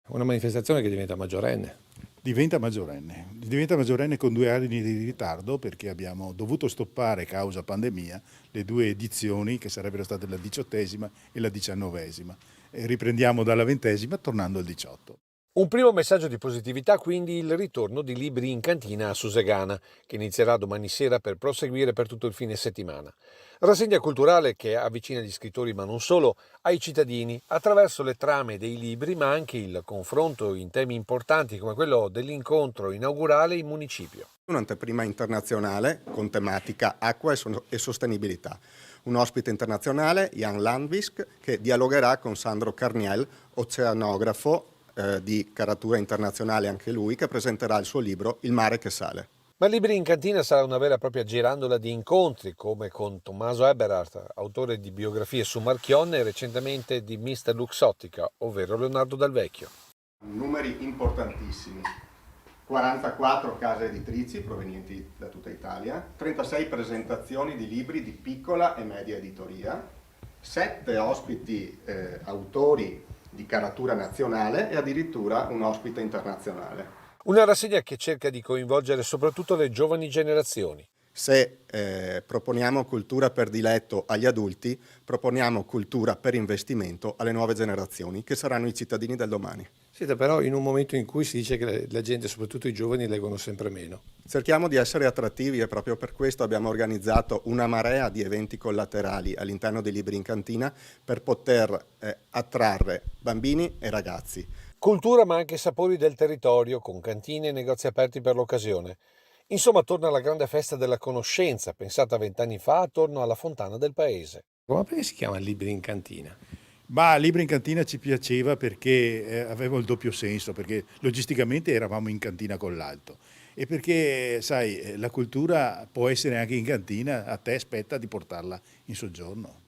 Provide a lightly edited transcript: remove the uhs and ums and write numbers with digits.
Una manifestazione che diventa maggiorenne. Diventa maggiorenne con 2 anni di ritardo perché abbiamo dovuto stoppare causa pandemia le 2 edizioni che sarebbero state la 18ª e la 19ª. E riprendiamo dalla 20ª tornando al 18. Un primo messaggio di positività, quindi il ritorno di Libri in Cantina a Susegana, che inizierà domani sera per proseguire per tutto il fine settimana. Rassegna culturale che avvicina gli scrittori, ma non solo, ai cittadini, attraverso le trame dei libri, ma anche il confronto in temi importanti come quello dell'incontro inaugurale in municipio. Un'anteprima internazionale con tematica acqua e sostenibilità. Un ospite internazionale, Jan Landvisk, che dialogherà con Sandro Carniel, oceanografo di caratura internazionale anche lui, che presenterà il suo libro Il mare che sale. Ma Libri in Cantina sarà una vera e propria girandola di incontri, come con Tommaso Eberhardt, autore di biografie su Marchionne e recentemente di Mr. Luxottica, ovvero Leonardo Dal Vecchio. Numeri importantissimi. 44 case editrici provenienti da tutta Italia, 36 presentazioni di libri di piccola e media editoria, 7 ospiti autori di caratura nazionale e addirittura un ospite internazionale. Una rassegna che cerca di coinvolgere soprattutto le giovani generazioni. Se proponiamo cultura per diletto agli adulti, proponiamo cultura per investimento alle nuove generazioni, che saranno i cittadini del domani. Siete però in un momento in cui si dice che la gente, soprattutto i giovani, leggono sempre meno. Cerchiamo di essere attrattivi e proprio per questo abbiamo organizzato una marea di eventi collaterali all'interno dei Libri in Cantina per poter attrarre bambini e ragazzi. Cultura ma anche sapori del territorio, con cantine e negozi aperti per l'occasione. Insomma, torna la grande festa della conoscenza, pensata 20 anni fa attorno alla fontana del paese. Ma perché si chiama Libri in Cantina? Ma Libri in Cantina ci piaceva perché aveva il doppio senso, perché logisticamente eravamo in cantina con l'alto e perché, sai, la cultura può essere anche in cantina, a te spetta di portarla in soggiorno.